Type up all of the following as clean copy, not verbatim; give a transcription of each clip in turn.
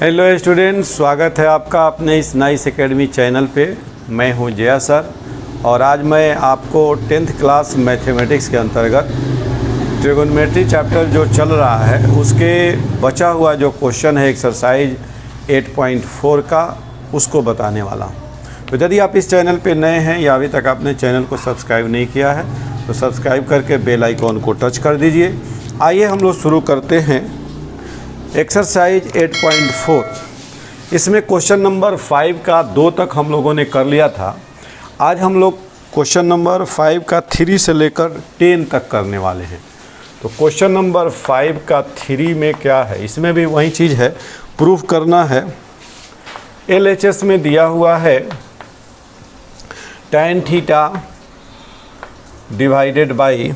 Hello students, स्वागत है आपका अपने इस नाइस एकेडमी चैनल पे। मैं हूं जया सर और आज मैं आपको 10th क्लास मैथमेटिक्स के अंतर्गत ट्रिगोनोमेट्री चैप्टर जो चल रहा है उसके बचा हुआ जो क्वेश्चन है एक्सरसाइज 8.4 का, उसको बताने वाला हूं। तो यदि आप इस चैनल पे नए हैं या अभी तक आपने चैनल को सब्सक्राइब नहीं किया है तो सब्सक्राइब करके बेल आइकॉन को टच कर दीजिए। आइए हम लोग शुरू करते हैं एक्सरसाइज 8.4। इसमें क्वेश्चन नंबर 5 का 2 तक हम लोगों ने कर लिया था। आज हम लोग क्वेश्चन नंबर 5 का 3 से लेकर 10 तक करने वाले हैं। तो क्वेश्चन नंबर 5 का 3 में क्या है, इसमें भी वही चीज़ है, प्रूफ करना है। LHS में दिया हुआ है tan theta divided by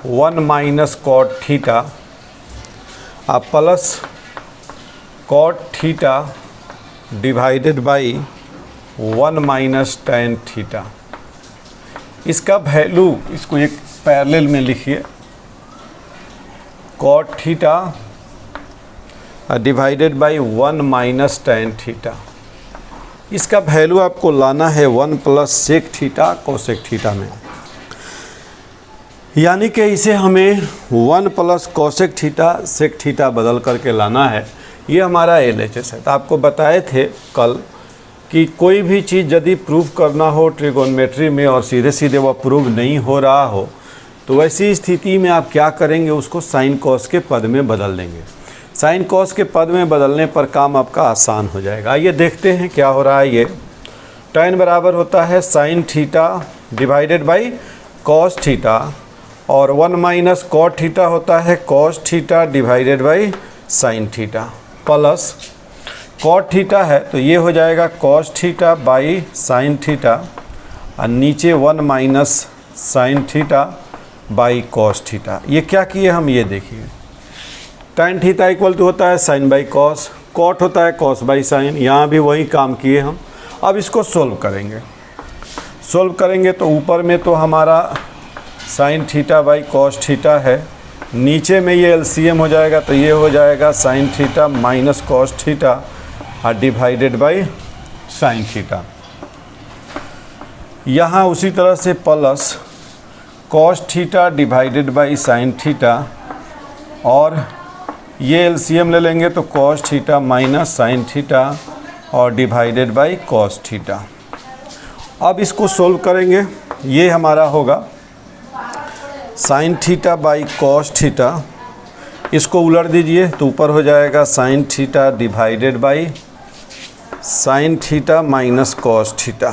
1 minus cot theta आप plus cot theta divided by 1 minus tan theta. इसका वैल्यू, इसको एक पैरेलल में लिखिए, cot theta divided by 1 minus tan theta. इसका वैल्यू आपको लाना है 1 plus sec theta cosec theta में, यानी कि इसे हमें 1 plus cosec theta sec theta बदल करके लाना है। ये हमारा LHS है। तो आपको बताए थे कल कि कोई भी चीज़ यदि प्रूव करना हो ट्रिगोनोमेट्री में और सीधे सीधे वह प्रूव नहीं हो रहा हो तो वैसी स्थिति में आप क्या करेंगे, उसको साइन कॉस के पद में बदल देंगे। साइन कॉस के पद में बदलने पर काम आपका आसान हो जाएगा। आइए देखते हैं क्या हो रहा है। ये tan बराबर होता है sine theta divided by cos theta और 1 माइनस कॉट थीटा होता है cos theta divided by sine theta, plus cot theta है तो ये हो जाएगा cos theta by sine theta और नीचे 1 minus sine theta by cos theta. ये क्या किए हम, ये देखिए, tan थीटा इक्वल टू होता है साइन बाई कॉस, कॉट होता है कॉस बाई साइन। यहाँ भी वही काम किए हम। अब इसको सोल्व करेंगे। सोल्व करेंगे तो ऊपर में तो हमारा sign theta by cos theta है, नीचे में ये LCM हो जाएगा तो ये हो जाएगा sign theta minus cos theta और डिवाइडेड बाई साइन थीटा। यहाँ उसी तरह से plus cos theta divided by sine theta और ये LCM ले लेंगे तो cos theta minus sine theta और डिवाइडेड बाई कॉस थीटा। अब इसको सोल्व करेंगे। ये हमारा होगा sign theta by cos theta, इसको उलट दीजिए तो ऊपर हो जाएगा sign theta divided by sine theta minus cos theta,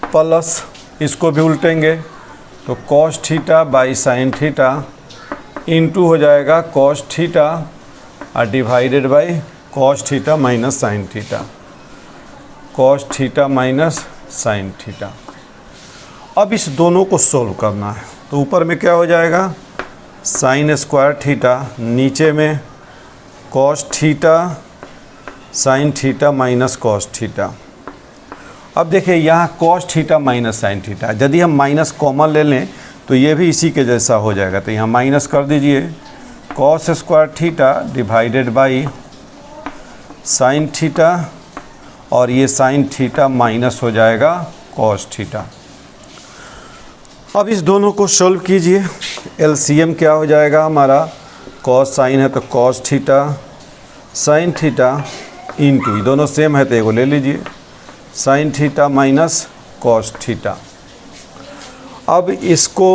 plus इसको भी उल्टेंगे तो cos theta by sine theta into हो जाएगा कॉस थीटा और divided by cos theta minus sine theta, cos theta minus sine theta. अब इस दोनों को सोल्व करना है तो ऊपर में क्या हो जाएगा साइन स्क्वायर थीटा, नीचे में cos theta sine theta minus cos theta. अब देखिए यहाँ cos theta minus sine theta, यदि हम माइनस कॉमन ले लें तो ये भी इसी के जैसा हो जाएगा। तो यहाँ माइनस कर दीजिए cos square theta divided by sine theta और ये साइन थीटा माइनस हो जाएगा कॉस थीटा। अब इस दोनों को सोल्व कीजिए। LCM क्या हो जाएगा हमारा, कॉस साइन है तो cos theta sine theta into, दोनों सेम है तो एगो ले लीजिए, sign theta minus cos theta. अब इसको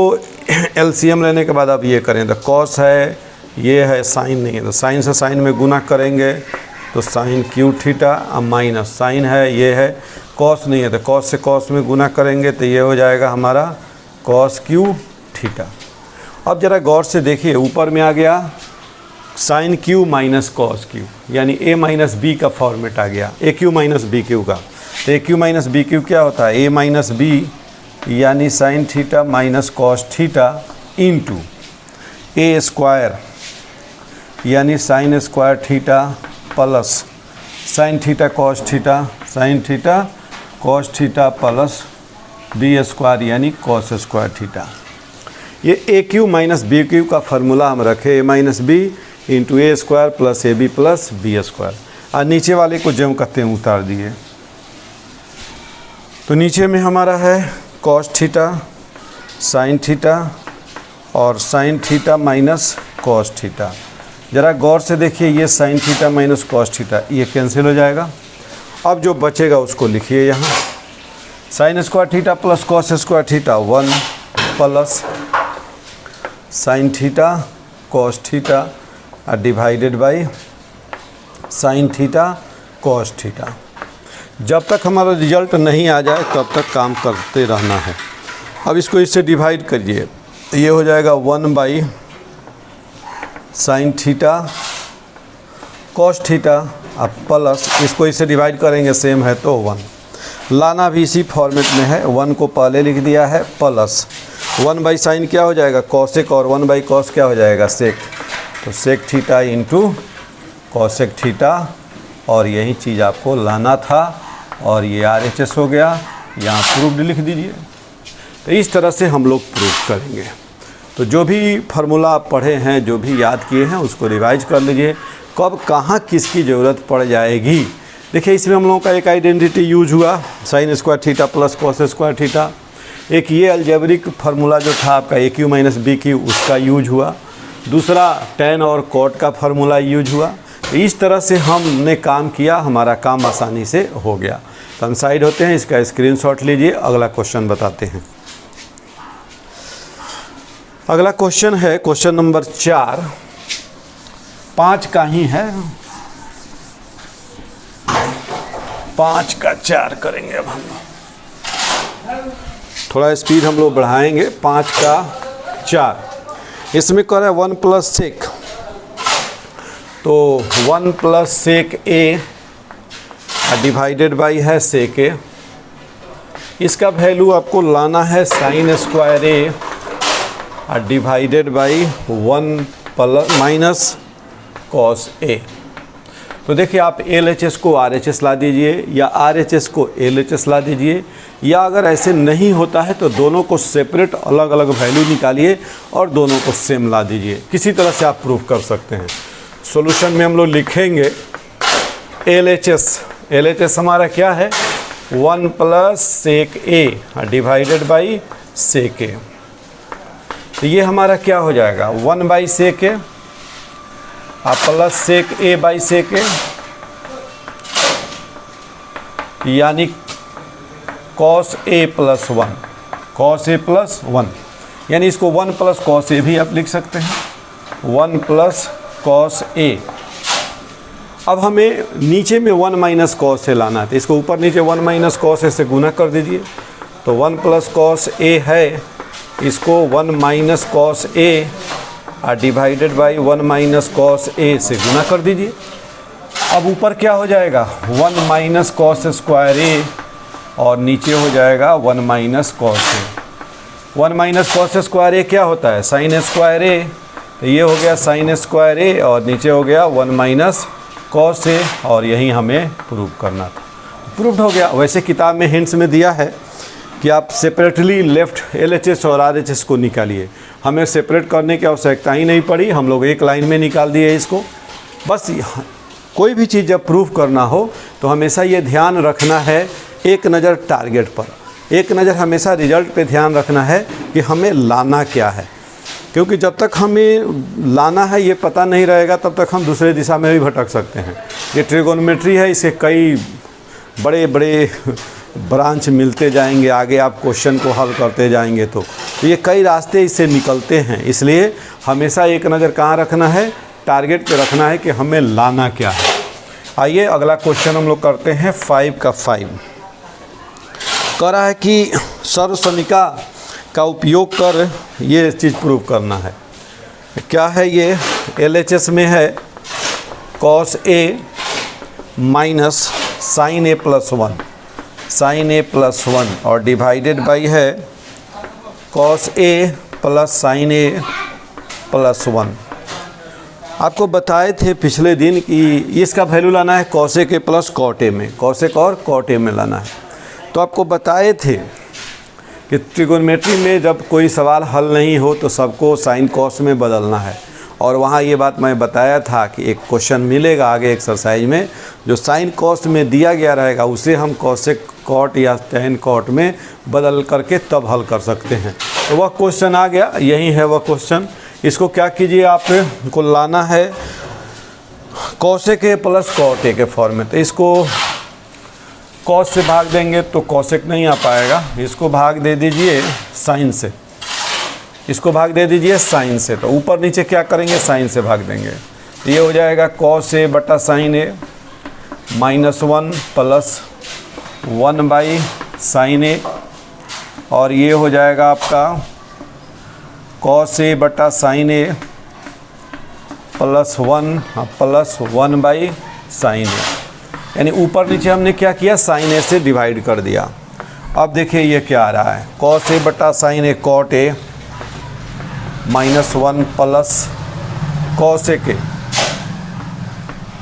LCM लेने के बाद आप ये करें तो कॉस है, ये है साइन नहीं है तो साइन से साइन में गुना करेंगे तो साइन क्यू थीटा और माइनस साइन है, ये है कॉस नहीं है तो कॉस से कॉस में गुना करेंगे तो ये हो जाएगा हमारा कॉस क्यू थीटा। अब ज़रा गौर से देखिए, ऊपर में आ गया sine q minus cos q, यानी A माइनस बी का फॉर्मेट आ गया, A q minus b q का। तो A q minus b q क्या होता है, A माइनस बी यानी sine theta minus cos theta into A square यानी sine square theta plus sine theta cos theta sine theta cos theta plus b square यानी cos square theta. ये A q minus b q का formula हम रखे, A minus b into A square plus A b plus b square. और नीचे वाले को जो कहते हैं उतार दिए। तो नीचे में हमारा है कॉस थीटा साइन थीटा और sign theta minus cos theta. ज़रा गौर से देखिए, ये sign theta minus cos theta ये कैंसिल हो जाएगा। अब जो बचेगा उसको लिखिए यहाँ, sign square theta plus cos square theta 1 plus sine theta cos theta divided by sine theta cos theta. जब तक हमारा रिजल्ट नहीं आ जाए तब तक काम करते रहना है। अब इसको इससे डिवाइड करिए, ये हो जाएगा 1 by sine theta cos theta अब प्लस इसको इससे डिवाइड करेंगे, सेम है तो 1। लाना भी इसी फॉर्मेट में है, 1 को पहले लिख दिया है प्लस 1 बाई साइन क्या हो जाएगा कॉसेक और 1 बाई कॉस क्या हो जाएगा सेक। तो sec theta into cosec theta और यही चीज़ आपको लाना था और ये RHS हो गया, यहाँ प्रूव्ड लिख दीजिए। तो इस तरह से हम लोग प्रूव करेंगे। तो जो भी फार्मूला आप पढ़े हैं, जो भी याद किए हैं, उसको रिवाइज कर लीजिए, कब कहाँ किसकी ज़रूरत पड़ जाएगी। देखिए इसमें हम लोगों का एक आइडेंटिटी यूज हुआ, sign square theta plus cos square theta. एक ये अलजेब्रिक फार्मूला जो था आपका ए क्यू माइनस बी क्यू, उसका यूज हुआ। दूसरा टेन और कॉट का फार्मूला यूज हुआ। तो इस तरह से हमने काम किया, हमारा काम आसानी से हो गया। तो हम साइड होते हैं, इसका स्क्रीनशॉट लीजिए, अगला क्वेश्चन बताते हैं। अगला क्वेश्चन है क्वेश्चन नंबर 4, 5 का ही है, 5 का 4 करेंगे। अब हम थोड़ा स्पीड हम लोग बढ़ाएंगे। 5 का 4 इसमें कर रहा है 1 प्लस सेक, तो 1 plus sec A divided by है सेक ए। इसका वैल्यू आपको लाना है sine square A divided by 1 plus minus cos A. तो देखिए आप LHS को RHS ला दीजिए या RHS को LHS ला दीजिए, या अगर ऐसे नहीं होता है तो दोनों को सेपरेट अलग अलग वैल्यू निकालिए और दोनों को सेम ला दीजिए। किसी तरह से आप प्रूफ कर सकते हैं। सॉल्यूशन में हम लोग लिखेंगे LHS हमारा क्या है 1 plus sec A divided by sec A. तो ये हमारा क्या हो जाएगा 1 by sec A plus sec A by sec A, यानी cos A plus 1, cos A plus 1, यानी इसको 1 प्लस कॉस ए भी आप लिख सकते हैं, 1 प्लस कॉस ए। अब हमें नीचे में 1 माइनस कॉस ए लाना है, तो इसको ऊपर नीचे 1 माइनस कॉस ए से गुना कर दीजिए। तो 1 प्लस कॉस ए है, इसको 1 minus cos A divided by 1 minus cos A से गुना कर दीजिए। अब ऊपर क्या हो जाएगा 1 माइनस कॉस स्क्वायर ए और नीचे हो जाएगा 1 माइनस कॉस ए। 1 माइनस कॉस स्क्वायर ए क्या होता है साइन स्क्वायर ए, तो ये हो गया साइन स्क्वायर ए और नीचे हो गया 1 माइनस कॉस ए, और यही हमें प्रूव करना था। प्रूव्ड हो गया। वैसे किताब में हिंट्स में दिया है कि आप सेपरेटली लेफ्ट LHS और RHS को निकालिए। हमें सेपरेट करने की आवश्यकता ही नहीं पड़ी, हम लोग एक लाइन में निकाल दिए इसको। बस कोई भी चीज़ जब प्रूफ करना हो तो हमेशा ये ध्यान रखना है, एक नज़र टारगेट पर, एक नज़र हमेशा रिजल्ट पे ध्यान रखना है कि हमें लाना क्या है। क्योंकि जब तक हमें लाना है ये पता नहीं रहेगा तब तक हम दूसरे दिशा में भी भटक सकते हैं। ये ट्रिगोनोमेट्री है, इसके कई बड़े बड़े ब्रांच मिलते जाएंगे, आगे आप क्वेश्चन को हल करते जाएंगे तो ये कई रास्ते इससे निकलते हैं। इसलिए हमेशा एक नज़र कहाँ रखना है, टारगेट पे रखना है कि हमें लाना क्या है। आइए अगला क्वेश्चन हम लोग करते हैं 5 का 5। कह रहा है कि सर्वसमीका का उपयोग कर ये चीज़ प्रूव करना है। क्या है ये LHS में है cos A minus sine A plus 1, sign A plus 1 और डिवाइडेड बाई है cos A plus sine A plus 1। आपको बताए थे पिछले दिन कि इसका वैल्यू लाना है cosec A plus cot A में, कॉसेक और कॉट ए में लाना है। तो आपको बताए थे कि ट्रिगोनोमेट्री में जब कोई सवाल हल नहीं हो तो सबको साइन कॉस में बदलना है, और वहाँ ये बात मैं बताया था कि एक क्वेश्चन मिलेगा आगे एक्सरसाइज में, जो साइन कॉस में दिया गया रहेगा उसे हम कॉसेक कॉट या टैन कॉट में बदल करके तब हल कर सकते हैं। तो वह क्वेश्चन आ गया, यही है वह क्वेश्चन। इसको क्या कीजिए, आपको लाना है cosec A plus cot A के फॉर्म में। तो इसको कॉस से भाग देंगे तो कॉसेक नहीं आ पाएगा, इसको भाग दे दीजिए साइन से, इसको भाग दे दीजिए साइन से। तो ऊपर नीचे क्या करेंगे, साइन से भाग देंगे। ये हो जाएगा कॉस ए बटा sine A -1 plus 1 by sine A, और ये हो जाएगा आपका कॉस ए बटा sine A plus 1 by sine A. यानी ऊपर नीचे हमने क्या किया, साइन ए से डिवाइड कर दिया। अब देखिए ये क्या आ रहा है, कॉस ए बटा sine A cot A -1 plus cosec A,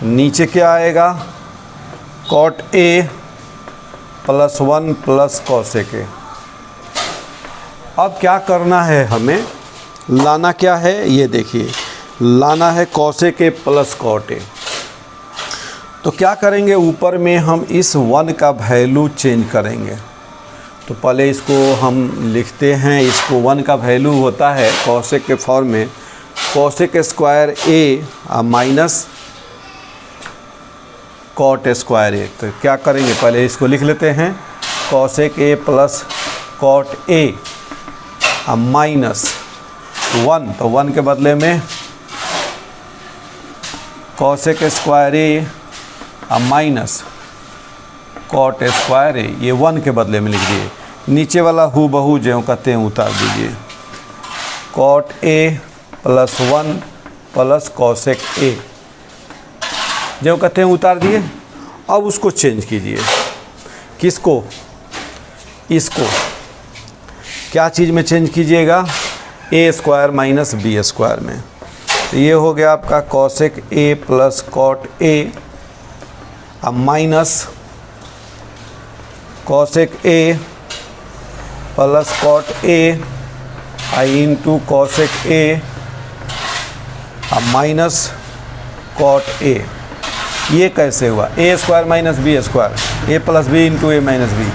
नीचे क्या आएगा cot A plus 1 plus cosec A. अब क्या करना है हमें, लाना क्या है, ये देखिए लाना है cosec A plus cot A. तो क्या करेंगे, ऊपर में हम इस 1 का वैल्यू चेंज करेंगे। तो पहले इसको हम लिखते हैं, इसको 1 का वैल्यू होता है कॉसेक के फॉर्म में cosec square A minus cot square A. तो क्या करेंगे, पहले इसको लिख लेते हैं cosec A plus cot A minus 1, तो 1 के बदले में cosec square A minus cot square A, ये 1 के बदले में लिख दिए। नीचे वाला हु बहू ज्यों का त्यों उतार दीजिए, cot A plus 1 plus cosec A, ज्यों का त्यों उतार दिए। अब उसको चेंज कीजिए, किसको, इसको क्या चीज़ में चेंज कीजिएगा, A square minus B square में। तो ये हो गया आपका cosec A plus cot A minus cosec A plus cot A into cosec A minus cot A. ये कैसे हुआ, A square minus B square, A plus B into A minus B,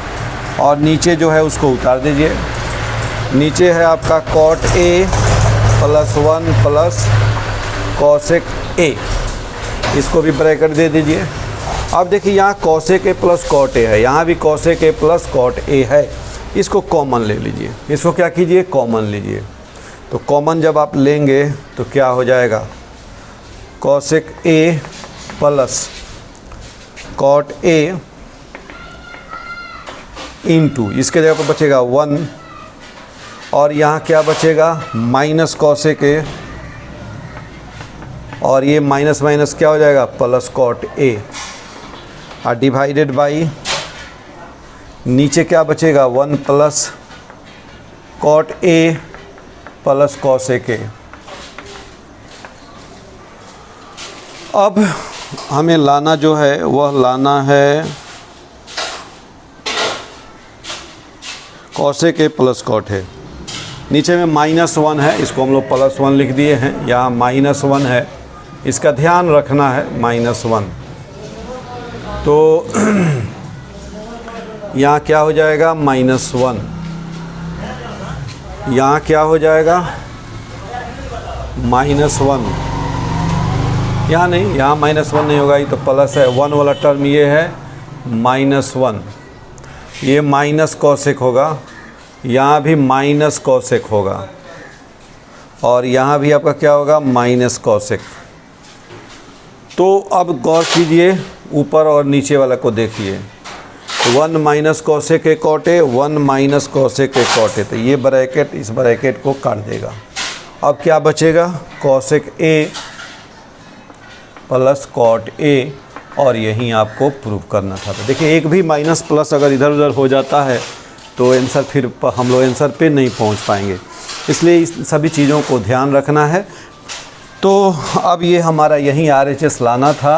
और नीचे जो है उसको उतार दीजिए। नीचे है आपका cot A plus 1 plus cosec A, इसको भी ब्रैकेट दे दीजिए। अब देखिए यहाँ cosec A plus cot A है, यहाँ भी cosec A plus cot A है, इसको कॉमन ले लीजिए। इसको क्या कीजिए, कॉमन लीजिए। तो कॉमन जब आप लेंगे तो क्या हो जाएगा, cosec A plus cot A into, इसके जगह पर बचेगा 1, और यहाँ क्या बचेगा माइनस कॉसेक ए, और ये माइनस माइनस क्या हो जाएगा प्लस कॉट ए, और डिवाइडेड बाई नीचे क्या बचेगा 1 plus cot A plus cosec A. अब हमें लाना जो है वह लाना है कॉसेक ए प्लस कॉट है। नीचे में -1 है, इसको हम लोग +1 लिख दिए हैं, यहाँ -1 है, इसका ध्यान रखना है -1। तो यहाँ क्या हो जाएगा -1, यहाँ क्या हो जाएगा -1, यहाँ नहीं, यहाँ -1 नहीं होगा, ये तो प्लस है, 1 वाला टर्म ये है -1, ये माइनस कॉसेक होगा, यहाँ भी माइनस कॉसेक होगा, और यहाँ भी आपका क्या होगा माइनस कॉसेक। तो अब गौर कीजिए ऊपर और नीचे वाला को देखिए, 1 minus cosec A cot A, 1 minus cosec A cot A, तो ये ब्रैकेट इस ब्रैकेट को काट देगा। अब क्या बचेगा cosec A plus cot A, और यही आपको प्रूव करना था। तो देखिए एक भी माइनस प्लस अगर इधर उधर हो जाता है तो आंसर फिर हम लोग आंसर पे नहीं पहुंच पाएंगे, इसलिए इस सभी चीज़ों को ध्यान रखना है। तो अब ये हमारा यही RHS लाना था,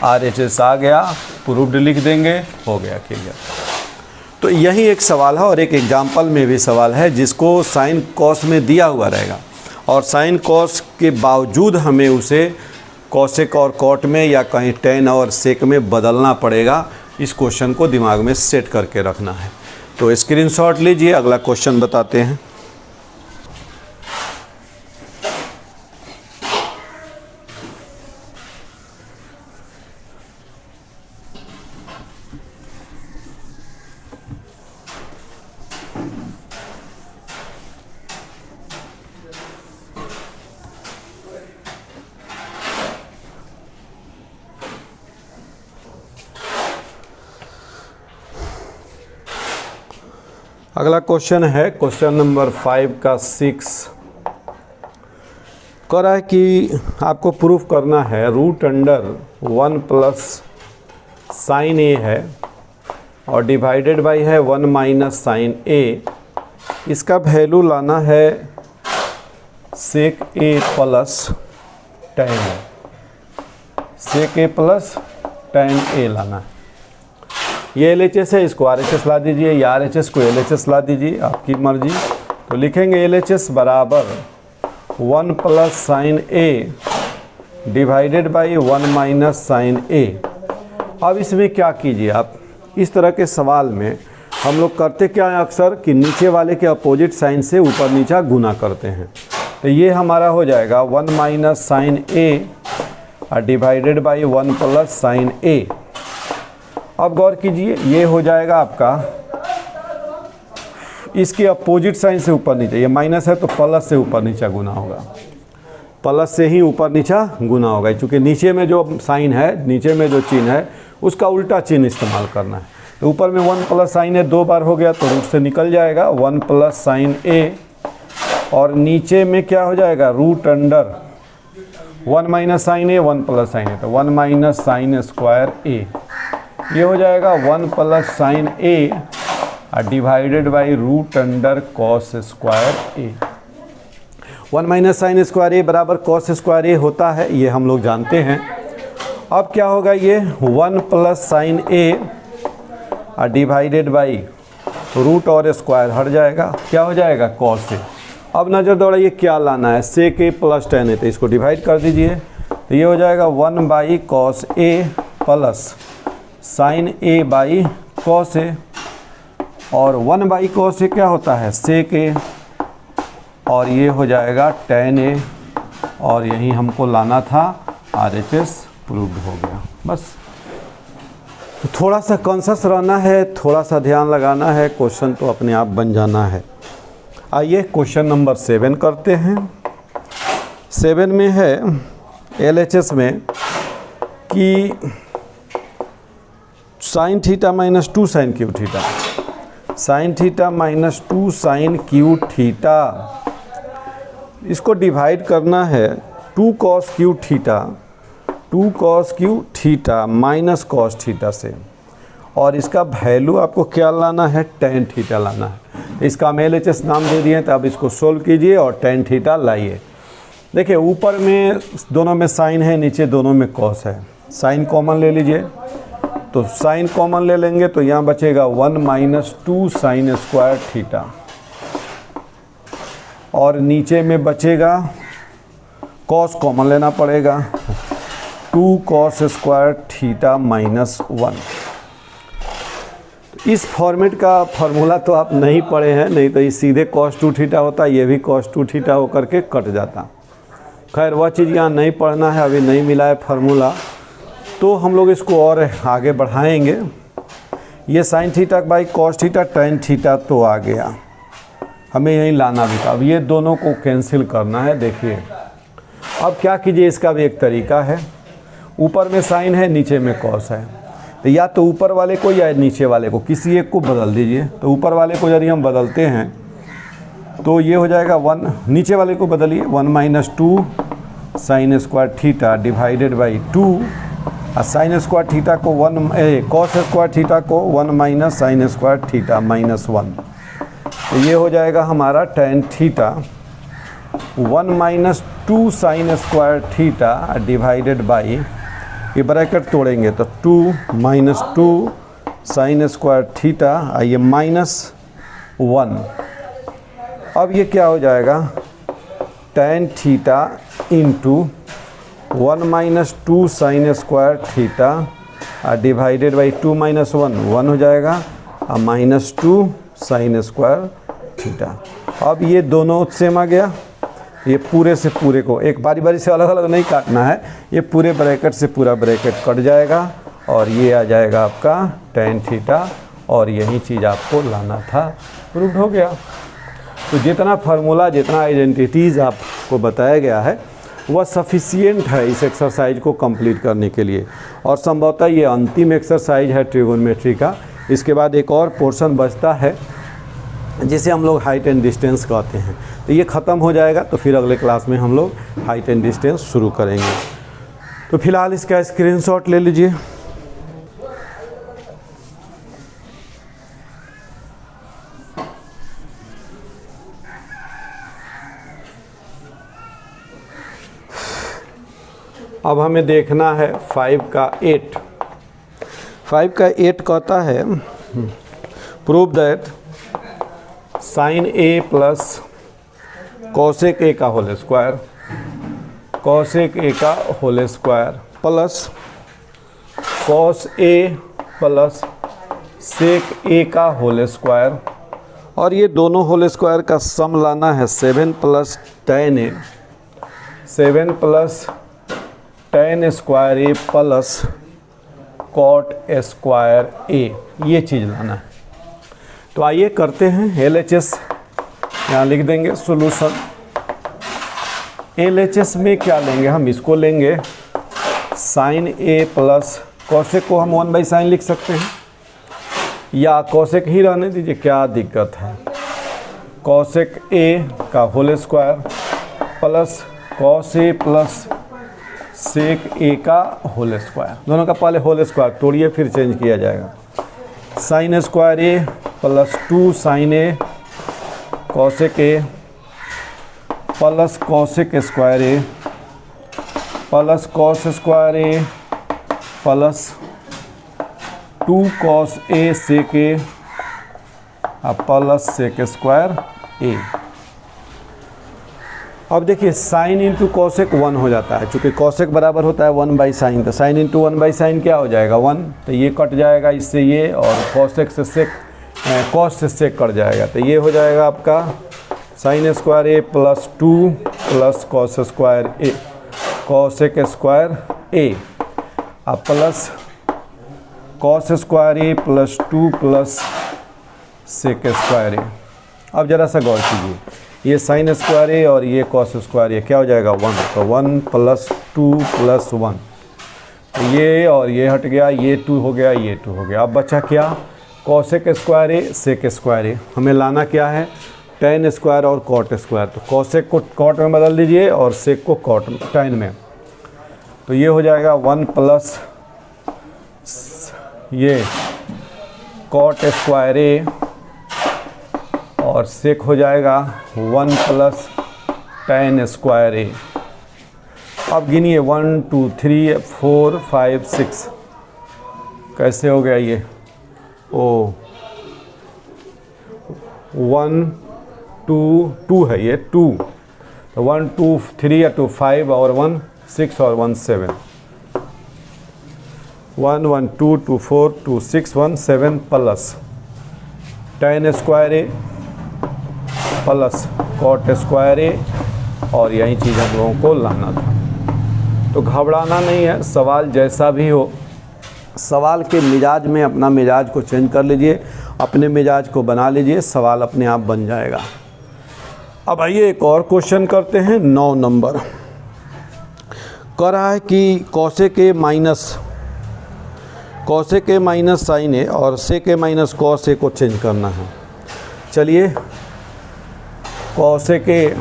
RHS आ गया, प्रूव्ड लिख देंगे, हो गया क्लियर। तो यही एक सवाल है, और एक एग्जाम्पल में भी सवाल है जिसको साइन कॉस में दिया हुआ रहेगा, और साइन कॉस के बावजूद हमें उसे कॉसेक और कॉट में या कहीं टेन और सेक में बदलना पड़ेगा। इस क्वेश्चन को दिमाग में सेट करके रखना है। तो स्क्रीनशॉट लीजिए, अगला क्वेश्चन बताते हैं। अगला क्वेश्चन है क्वेश्चन नंबर 5 का 6। कह रहा है कि आपको प्रूफ करना है रूट अंडर 1 प्लस साइन ए है और डिवाइडेड बाई है 1 माइनस साइन ए। इसका वैल्यू लाना है sec A plus ten A, sec A plus ten ए लाना है। ये LHS है, इसको RHS ला दीजिए, या RHS को LHS ला दीजिए, आपकी मर्जी। तो लिखेंगे LHS बराबर 1 plus sine A divided by 1 minus sine A. अब इसमें क्या कीजिए आप, इस तरह के सवाल में हम लोग करते क्या है अक्सर कि नीचे वाले के अपोजिट साइन से ऊपर नीचा गुना करते हैं। तो ये हमारा हो जाएगा 1 minus sine A divided by 1 plus sine A. अब गौर कीजिए, ये हो जाएगा आपका इसके अपोजिट साइन से ऊपर नीचे, ये माइनस है तो प्लस से ऊपर नीचा गुना होगा, प्लस से ही ऊपर नीचा गुना होगा, क्योंकि नीचे में जो साइन है, नीचे में जो चिन्ह है उसका उल्टा चिन्ह इस्तेमाल करना है। तो ऊपर में 1 प्लस साइन है 2 बार हो गया तो रूट से निकल जाएगा 1 प्लस साइन ए, और नीचे में क्या हो जाएगा root under 1 minus sine A 1 plus sine ए, तो 1 माइनस साइन स्क्वायर ए। ये हो जाएगा 1 plus sine A divided by root under cos square A. 1 minus sine square A बराबर कॉस स्क्वायर ए होता है, ये हम लोग जानते हैं। अब क्या होगा, ये 1 plus sine A divided by root और स्क्वायर हट जाएगा, क्या हो जाएगा कॉस ए। अब नज़र दौड़ाइए क्या लाना है, सेक ए प्लस टेन ए, तो इसको डिवाइड कर दीजिए, तो ये हो जाएगा 1 by cos A plus sine A by cos A, और 1 बाई कॉस ए क्या होता है सेक ए, और ये हो जाएगा टेन ए, और यही हमको लाना था RHS प्रूव्ड हो गया। बस तो थोड़ा सा कॉन्शियस रहना है, थोड़ा सा ध्यान लगाना है, क्वेश्चन तो अपने आप बन जाना है। आइए क्वेश्चन नंबर 7 करते हैं। 7 में है LHS में कि sine theta minus 2 sine cube theta, sine theta minus 2 sine cube theta, इसको डिवाइड करना है 2 cos cube theta, 2 cos cube theta minus cos theta से, और इसका वैल्यू आपको क्या लाना है टेन थीटा लाना है। इसका हम LHS नाम दे दिए, तो अब इसको सोल्व कीजिए और टेन थीटा लाइए। देखिए ऊपर में दोनों में साइन है, नीचे दोनों में कॉस है, साइन कॉमन ले लीजिए, तो साइन कॉमन ले लेंगे तो यहाँ बचेगा 1 माइनस 2 साइन स्क्वायर थीटा, और नीचे में बचेगा कॉस कॉमन लेना पड़ेगा 2 कॉस स्क्वायर थीटा माइनस 1। इस फॉर्मेट का फार्मूला तो आप नहीं पढ़े हैं, नहीं तो ये सीधे cos 2 थीटा होता, ये भी cos 2 थीटा होकर के कट जाता। खैर वह चीज़ यहाँ नहीं पढ़ना है, अभी नहीं मिला है फार्मूला, तो हम लोग इसको और आगे बढ़ाएंगे। ये sign theta by cos theta tan theta तो आ गया, हमें यहीं लाना भी था। अब ये दोनों को कैंसिल करना है। देखिए अब क्या कीजिए, इसका भी एक तरीका है, ऊपर में साइन है नीचे में कॉस है, तो या तो ऊपर वाले को या नीचे वाले को किसी एक को बदल दीजिए। तो ऊपर वाले को यदि हम बदलते हैं तो ये हो जाएगा 1, नीचे वाले को बदलिए 1 minus 2 sign square theta divided by 2, और साइन स्क्वायर थीटा को कॉस स्क्वायर थीटा को 1 minus sine square theta minus 1, तो ये हो जाएगा हमारा tan theta 1 minus 2 sign square theta divided by, ये ब्रैकेट तोड़ेंगे तो 2 माइनस 2 साइन स्क्वायर थीटा, ये माइनस 1। अब ये क्या हो जाएगा tan theta into 1 minus 2 sign square theta divided by 2 minus 1 हो जाएगा और माइनस 2 साइन स्क्वायर थीटा। अब ये दोनों सेम आ गया, ये पूरे से पूरे को एक बारी बारी से अलग अलग नहीं काटना है, ये पूरे ब्रैकेट से पूरा ब्रैकेट कट जाएगा और ये आ जाएगा आपका tan थीटा और यही चीज़ आपको लाना था, प्रूव्ड हो गया। तो जितना फार्मूला जितना आइडेंटिटीज़ आपको बताया गया है वह सफिशिएंट है इस एक्सरसाइज को कंप्लीट करने के लिए, और संभवतः ये अंतिम एक्सरसाइज है ट्रिगोनोमेट्री का। इसके बाद एक और पोर्शन बचता है जिसे हम लोग हाइट एंड डिस्टेंस कहते हैं। तो ये ख़त्म हो जाएगा तो फिर अगले क्लास में हम लोग हाइट एंड डिस्टेंस शुरू करेंगे। तो फिलहाल इसका स्क्रीनशॉट ले लीजिए। अब हमें देखना है 5 का 8। 5 का 8 कहता है prove that sine A plus cosec A का होल स्क्वायर, कॉसेक ए का whole square plus cos A plus sec A का होल स्क्वायर, और ये दोनों होल स्क्वायर का सम लाना है 7 plus tan A, 7 plus tan square A plus cot square A, ये चीज़ लाना है। तो आइए करते हैं LHS, यहाँ लिख देंगे सॉल्यूशन। LHS में क्या लेंगे हम, इसको लेंगे साइन ए प्लस कॉसेक को हम 1 बाई साइन लिख सकते हैं, या कॉसेक ही रहने दीजिए, क्या दिक्कत है। कॉसेक ए का whole square plus cos A plus sec A का होल स्क्वायर, दोनों का पहले होल स्क्वायर तोड़िए फिर चेंज किया जाएगा। Sine square A plus 2 sine A cosec A plus cosec square A plus cos square A plus 2 cos A sec A plus sec square A. अब देखिए sine into cosec 1 हो जाता है, चूँकि cosec बराबर होता है 1 बाई साइन, तो साइन इंटू 1 बाई साइन क्या हो जाएगा 1, तो ये कट जाएगा इससे ये, और कॉसेक से सेक कॉस से सेक कट जाएगा, तो ये हो जाएगा आपका sign square A plus 2 plus cos square A cosec square A plus cos square A plus 2 plus sec square A. अब ज़रा सा गौर कीजिए, ये साइन स्क्वायर ए और ये कॉस स्क्वायर ए क्या हो जाएगा 1, तो 1 प्लस 2 प्लस 1, तो ये और ये हट गया, ये 2 हो गया, ये 2 हो गया। अब बचा क्या, कॉसेक स्क्वायर ए सेक स्क्वायर ए। हमें लाना क्या है, tan स्क्वायर और कॉट स्क्वायर, तो कॉसेक को कॉट में बदल दीजिए और सेक को कॉट में tan में, तो ये हो जाएगा 1 प्लस ये कॉट स्क्वायर ए और सेक हो जाएगा 1 प्लस tan स्क्वायर ए। अब गिनिए 1 2 3 4 5 6, कैसे हो गया ये, ओ 1 2 2 है ये 2, तो 1 2 3 या 2 5 और 1 6 और 1 7, 1 1 2 2 4 2 6 1 7 plus tan square A plus cot square A, और यही चीज़ हम लोगों को लाना था। तो घबराना नहीं है, सवाल जैसा भी हो, सवाल के मिजाज में अपना मिजाज को चेंज कर लीजिए, अपने मिजाज को बना लीजिए, सवाल अपने आप बन जाएगा। अब आइए एक और क्वेश्चन करते हैं। 9 नंबर कह रहा है कि cosec A minus sine A और सेक ए माइनस कॉस ए को चेंज करना है। चलिए cosec A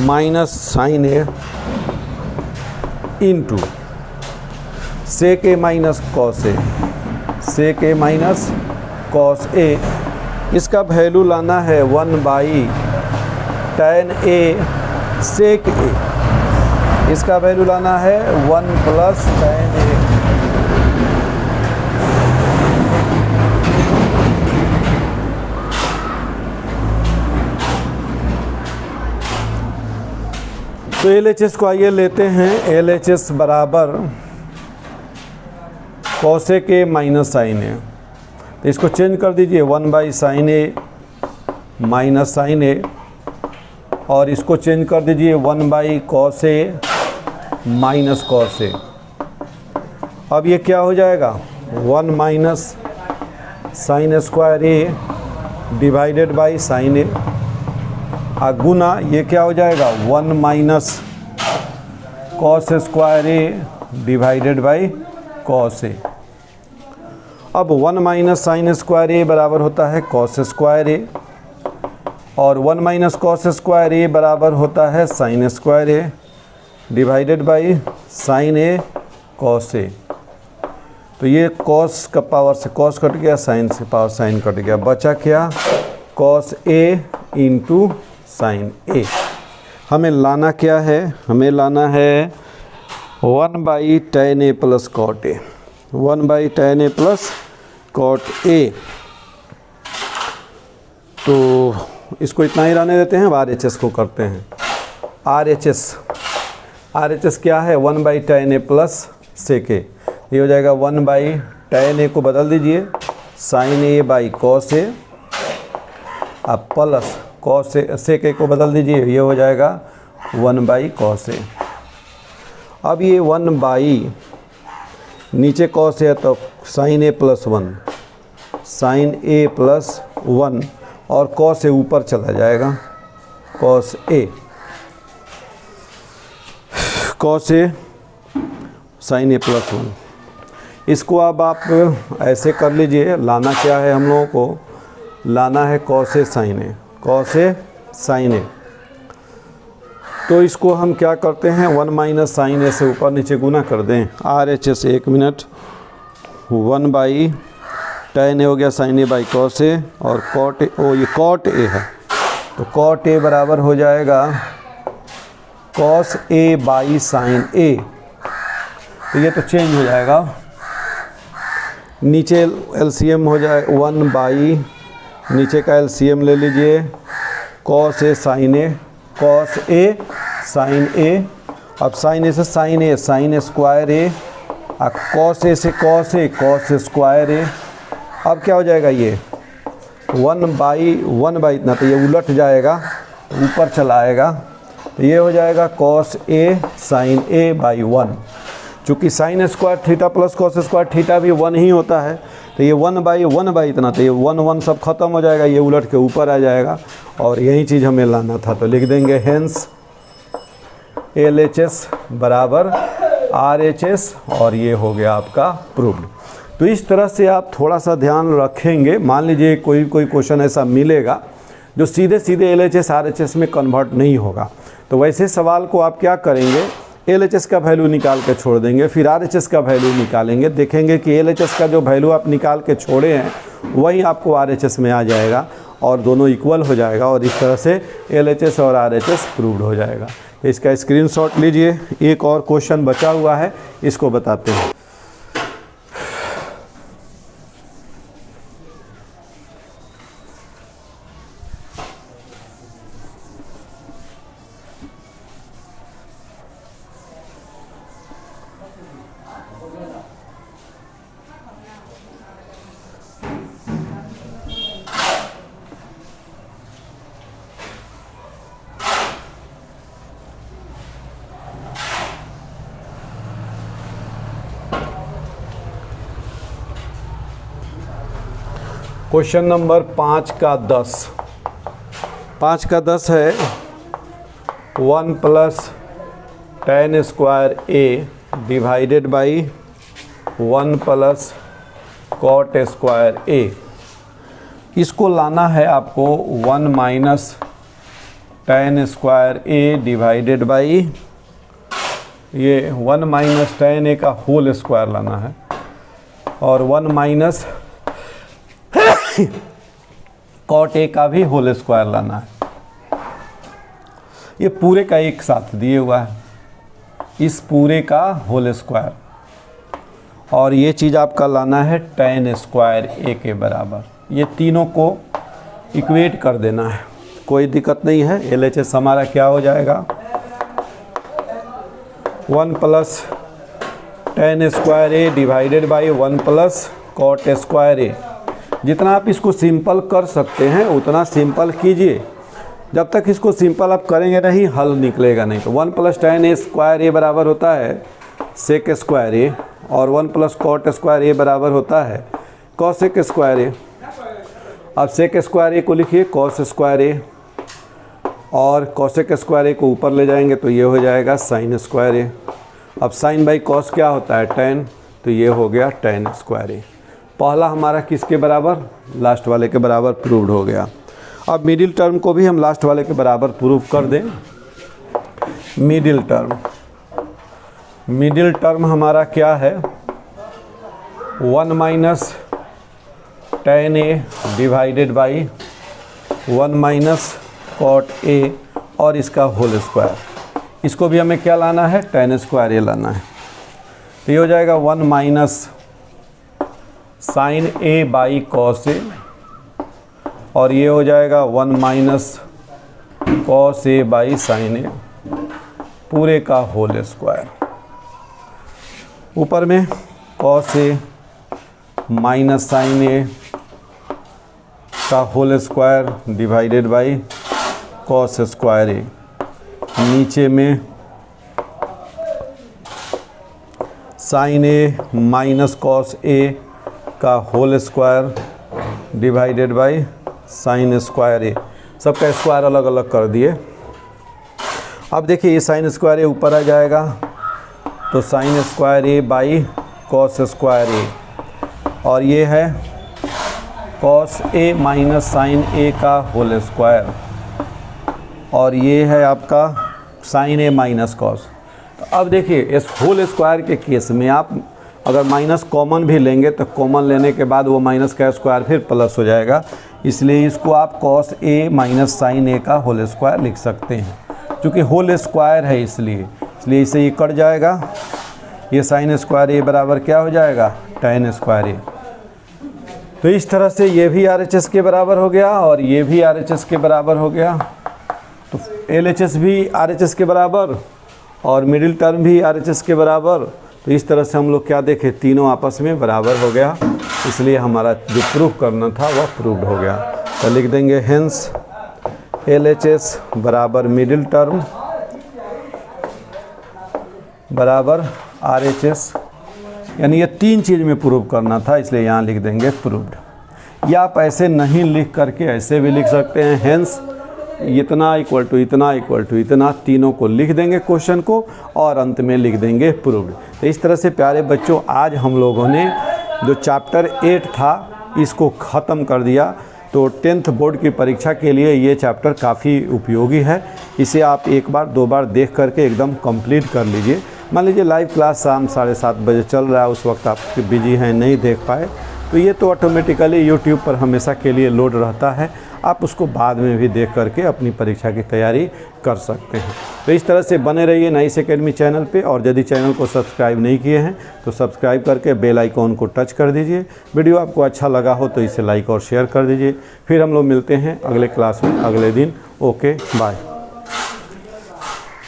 minus sine A into sec A minus cos A, sec A minus cos A, इसका वैल्यू लाना है 1 by tan A sec A, इसका value लाना है 1 प्लस tan ए। तो LHS को आइए लेते हैं। LHS बराबर कॉसेक ए माइनस साइन ए, तो इसको चेंज कर दीजिए 1/sin A minus sine A, और इसको चेंज कर दीजिए 1/cos A minus cos A. अब ये क्या हो जाएगा 1 minus sine square A divided by sine A, गुना ये क्या हो जाएगा 1 minus cos square A divided by cos A. अब 1 माइनस साइन स्क्वायर ए बराबर होता है कॉस स्क्वायर ए, और 1 माइनस कॉस स्क्वायर ए बराबर होता है sine square A divided by sine A cos A. तो ये कॉस का पावर से कॉस कट गया, साइन से पावर साइन कट गया, बचा क्या cos A into sine A. हमें लाना क्या है, हमें लाना है 1/tan a plus cot A, 1/tan a plus cot A. तो इसको इतना ही रहने देते हैं, अब RHS को करते हैं। RHS क्या है 1/tan a प्लस सेक ए, ये हो जाएगा 1/tan a को बदल दीजिए sign A by cos A, अब प्लस कॉस ए सेक ए को बदल दीजिए, ये हो जाएगा 1/cos ए। अब ये 1 नीचे कॉस है तो sign A plus 1, sign A plus 1, और कॉस ए ऊपर चला जाएगा cos A sine A plus 1। इसको अब आप ऐसे कर लीजिए, लाना क्या है हम लोगों को, लाना है कॉस ए साइन ए। तो इसको हम क्या करते हैं 1 माइनस साइन ए से ऊपर नीचे गुना कर दें। RHS 1 मिनट, 1/tan ए हो गया sign A by cos A, और कॉट ए, ये कॉट ए है तो कॉट ए बराबर हो जाएगा कॉस ए बाई साइन ए। तो ये तो चेंज हो जाएगा, नीचे LCM हो जाए 1 नीचे का LCM ले लीजिए cos A sine A, cos A sine A, अब साइन ए से sign A, sign square A, और कॉस ए से cos A, cos square A. अब क्या हो जाएगा ये 1/1 इतना, तो ये उलट जाएगा ऊपर चला आएगा, तो ये हो जाएगा cos A sine A by 1। चूँकि sine square theta plus cos square theta भी 1 ही होता है, तो ये 1/1 इतना, तो ये 1 सब खत्म हो जाएगा, ये उलट के ऊपर आ जाएगा, और यही चीज़ हमें लाना था। तो लिख देंगे हेंस LHS बराबर RHS, और ये हो गया आपका प्रूव्ड। तो इस तरह से आप थोड़ा सा ध्यान रखेंगे। मान लीजिए कोई क्वेश्चन ऐसा मिलेगा जो सीधे LHS RHS में कन्वर्ट नहीं होगा, तो वैसे सवाल को आप क्या करेंगे, LHS का वैल्यू निकाल के छोड़ देंगे, फिर RHS का वैल्यू निकालेंगे, देखेंगे कि LHS का जो वैल्यू आप निकाल के छोड़े हैं वही आपको RHS में आ जाएगा, और दोनों इक्वल हो जाएगा, और इस तरह से LHS और RHS प्रूव्ड हो जाएगा। इसका स्क्रीनशॉट लीजिए। एक और क्वेश्चन बचा हुआ है, इसको बताते हैं। क्वेश्चन नंबर 5 का 10 है 1 plus tan square A divided by 1 plus cot square A. इसको लाना है आपको 1 minus tan square A divided by ये 1 माइनस tan ए का होल स्क्वायर लाना है, और 1 माइनस कॉट ए का भी होल स्क्वायर लाना है। ये पूरे का एक साथ दिए हुआ है, इस पूरे का होल स्क्वायर, और ये चीज़ आपका लाना है tan स्क्वायर ए के बराबर। ये तीनों को इक्वेट कर देना है, कोई दिक्कत नहीं है। LHS हमारा क्या हो जाएगा 1 plus tan square A divided by 1 plus cot square A. जितना आप इसको सिंपल कर सकते हैं उतना सिंपल कीजिए। जब तक इसको सिंपल आप करेंगे नहीं हल निकलेगा नहीं। तो 1 प्लस tan स्क्वायर ए बराबर होता है सेक स्क्वायर ए, और 1 प्लस कॉट स्क्वायर ए बराबर होता है कॉसेक स्क्वायर ए। अब सेक स्क्वायर ए को लिखिए कॉस स्क्वायर ए, और कॉसेक स्क्वायर ए को ऊपर ले जाएंगे तो ये हो जाएगा साइन स्क्वायर ए। अब साइन बाई कॉस क्या होता है tan, तो ये हो गया tan स्क्वायर ए। पहला हमारा किसके बराबर, लास्ट वाले के बराबर प्रूव्ड हो गया। अब मिडिल टर्म को भी हम लास्ट वाले के बराबर प्रूव कर दें। मिडिल टर्म हमारा क्या है, 1 minus tan A divided by 1 minus cot A और इसका होल स्क्वायर। इसको भी हमें क्या लाना है, tan स्क्वायर ए लाना है। तो ये हो जाएगा 1 minus sine A by cos A, और ये हो जाएगा 1 minus cos A by sine A पूरे का होल स्क्वायर। ऊपर में cos A minus sine A का whole square divided by cos square A. नीचे में sine A minus cos A का whole square divided by sine square A. सबका square अलग अलग कर दिए। अब देखिए ये साइन स्क्वायर ए ऊपर आ जाएगा तो sine square A by cos square A, और ये है cos A minus sine A का होल स्क्वायर, और ये है आपका साइन ए माइनस कॉस। तो अब देखिए इस होल स्क्वायर के केस में आप अगर माइनस कॉमन भी लेंगे तो कॉमन लेने के बाद वो माइनस का स्क्वायर फिर प्लस हो जाएगा, इसलिए इसको आप cos A minus sine A का होल स्क्वायर लिख सकते हैं। क्योंकि होल स्क्वायर है इसलिए इसे ये कट जाएगा। ये साइन स्क्वायर ए बराबर क्या हो जाएगा, tan स्क्वायर ए। तो इस तरह से ये भी RHS के बराबर हो गया और ये भी RHS के बराबर हो गया। तो LHS भी RHS के बराबर और मिडिल टर्म भी RHS के बराबर। तो इस तरह से हम लोग क्या देखें, तीनों आपस में बराबर हो गया, इसलिए हमारा जो प्रूफ करना था वह प्रूव्ड हो गया। तो लिख देंगे हेंस LHS बराबर मिडिल टर्म बराबर RHS, यानी ये तीन चीज़ में प्रूव करना था, इसलिए यहाँ लिख देंगे प्रूव्ड। या आप ऐसे नहीं लिख करके ऐसे भी लिख सकते हैं, हेंस इतना इक्वल टू इतना इक्वल टू इतना, तीनों को लिख देंगे क्वेश्चन को और अंत में लिख देंगे प्रूव्ड। तो इस तरह से प्यारे बच्चों आज हम लोगों ने जो चैप्टर 8 था इसको ख़त्म कर दिया। तो 10th बोर्ड की परीक्षा के लिए ये चैप्टर काफ़ी उपयोगी है। इसे आप एक बार दो बार देख करके एकदम कंप्लीट कर लीजिए। मान लीजिए लाइव क्लास शाम 7:30 बजे चल रहा है, उस वक्त आप बिजी हैं नहीं देख पाए, तो ये तो ऑटोमेटिकली यूट्यूब पर हमेशा के लिए लोड रहता है, आप उसको बाद में भी देख करके अपनी परीक्षा की तैयारी कर सकते हैं। तो इस तरह से बने रहिए नाइस एकेडमी चैनल पे, और यदि चैनल को सब्सक्राइब नहीं किए हैं तो सब्सक्राइब करके बेल आइकॉन को टच कर दीजिए। वीडियो आपको अच्छा लगा हो तो इसे लाइक और शेयर कर दीजिए। फिर हम लोग मिलते हैं अगले क्लास में अगले दिन। Okay bye.